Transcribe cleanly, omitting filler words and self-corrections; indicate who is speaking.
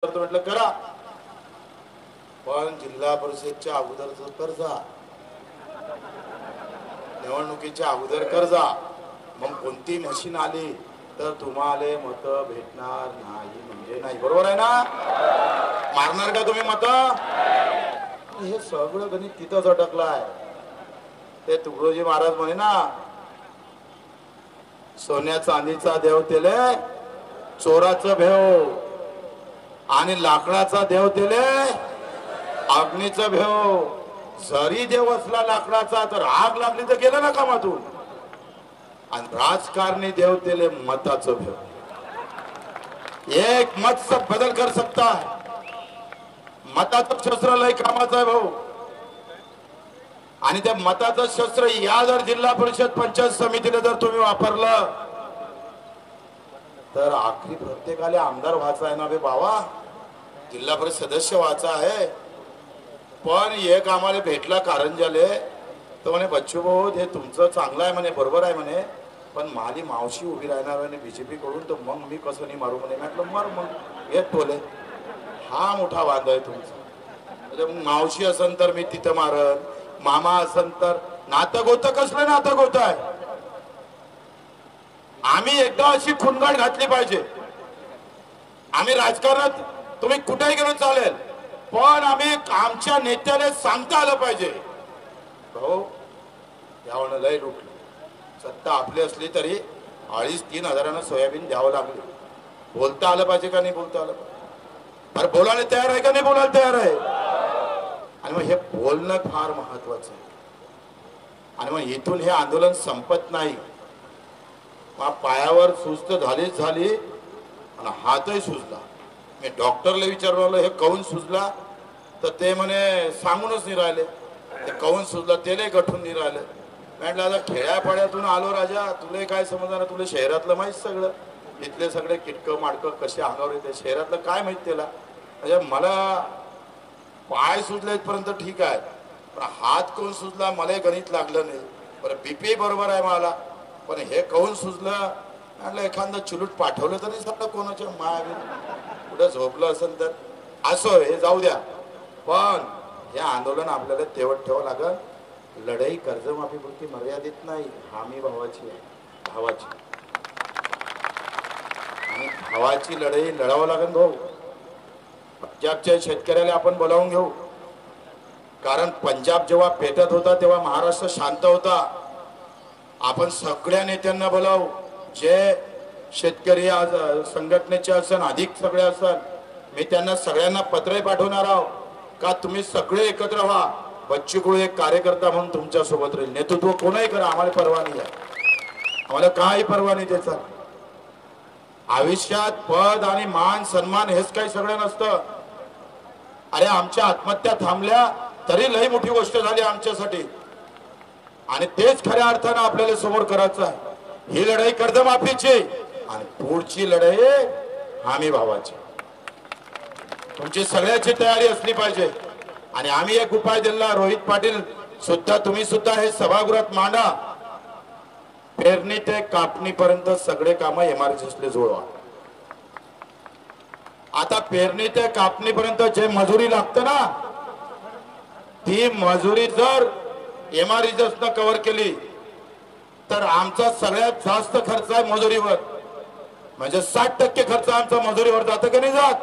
Speaker 1: म्हटलं करा, पण जिल्हा परिषदच्या अगोदरच कर्जा, निवडणुकीच्या अगोदर कर्जा, मग कोणती मशीन आली तर तुम्हाला मत भेटणार नाही म्हणजे नाही. बरोबर आहे ना? मारणार का तुम्ही मत? हे सगळं गणित तिथंच अटकलाय. ते तुकडोजी महाराज म्हणे ना, सोन्या चांदीचा देव तेले चोराचं भेव आणि लाकडाचा देव तेले अग्नीचं भेव. जरी देव असला लाकडाचा तर आग लागली तर गेलं ना कामातून. आणि राजकारणी देव तेले मताचं भेव. एक मत सब बदल कर सकता है. मताचं शस्त्र लय कामाचं आहे भाऊ. आणि त्या मताचं शस्त्र या जर जिल्हा परिषद पंचायत समितीला जर तुम्ही वापरलं तर आखरी प्रत्येकाला आमदार व्हायचा आहे ना बे बाबा, जिल्हा परिषद सदस्य व्हायचा आहे. पण एक आम्हाला भेटला कारंजाले तर म्हणे बच्चू भाऊ हे तुमचं चांगलं आहे म्हणे, बरोबर आहे म्हणे, पण माझी मावशी उभी राहणार म्हणे बीजेपी कडून, तर मग मी कसं नाही मारू म्हणे. म्हटलं मार मग येत बोले. हा मोठा वाद आहे तुमचा. मावशी असन तर मी तिथं मारन, मामा असन तर. नातं गोतं कसलं नातं गोतं आहे? आम्ही एकदा अशी खुणगाट घातली पाहिजे. आम्ही राजकारणात तुम्ही कुठेही गेलो चालेल, पण आम्ही आमच्या नेत्याला सांगता आलं पाहिजे भाऊ यावं लय लुटलं. सत्ता आपली असली तरी 2,500-3 हजारांना सोयाबीन द्यावं लागले. बोलता आलं पाहिजे का नाही बोलता आलं पाहिजे? अरे बोलायला तयार आहे का नाही बोलायला तयार आहे? आणि मग हे बोलणं फार महत्वाचं आहे. आणि मग इथून हे आंदोलन संपत नाही. मग पायावर सुस्त झालीच झाली आणि हातही सुजला. मी डॉक्टरला विचारलं हे कौन सुजला, तर ते म्हणे सांगूनच नाही राहिले. ते कौन सुजला तेले गठून नाही राहिले. म्हटलं आता खेड्यापाड्यातून आलो राजा, तुला काय समजणार? तुला शहरातलं माहित सगळं, इथले सगळे किटकं माडकं कसे अंगावर येते, शहरातलं काय माहित त्याला. म्हणजे मला पाय सुजले इथपर्यंत ठीक आहे, पण हात कोण सुजला मला गणित लागलं नाही. बरं बीपी बरोबर आहे मला, पण हे कौन सुजलं म्हटलं एखादं चुलूट पाठवलं तरी समजा कोणाच्या मायावी कुठं झोपलं असेल तर. असो हे जाऊ द्या, पण हे आंदोलन आपल्याला तेवढ ठेवावं लागल. लढाई कर्जमाफीपुरती मर्यादित नाही, हमी भावाची आहे, भावाची. आणि भावाची लढाई लढावं लागेल भाऊ. पंजाबच्या शेतकऱ्याला आपण बोलावून घेऊ, कारण पंजाब जेव्हा पेटत होता तेव्हा महाराष्ट्र शांत होता. आपण सगळ्या नेत्यांना बोलावू, जे शेतकरी आज संघटनेचे असन अधिक सगळे असन, मी त्यांना सगळ्यांना पत्र पाठवणार आहोत का तुम्ही सगळे एकत्र व्हा. बच्चू कडू एक कार्यकर्ता म्हणून तुमच्या सोबत राहील. नेतृत्व कोणीही करा, आम्हाला परवा नाही आहे, आम्हाला काही परवा नाही त्याचा. आयुष्यात पद आणि मान सन्मान हेच काही सगळं नसतं. अरे आमच्या आत्महत्या थांबल्या तरी लई मोठी गोष्ट झाली आमच्यासाठी, आणि तेच खऱ्या अर्थानं आपल्याला समोर करायचं आहे. ही लढाई कर्जमाफीची आणि पुढची लढाई हमी भावाची. तुमची सगळ्याची तयारी असली पाहिजे. आणि आम्ही एक उपाय दिला, रोहित पाटील सुद्धा तुम्ही सुद्धा हे सभागृहात मांडा. पेरणी ते कापणीपर्यंत सगळे काम एमआरजीएसले जोडवा. आता पेरणी ते कापणीपर्यंत जे मजुरी लागते ना, ती मजुरी जर एमआरजीएसनं कव्हर केली तर आमचा सगळ्यात जास्त खर्च आहे मजुरीवर. म्हणजे 60% खर्च आमचा मजुरीवर जातं की नाही जात?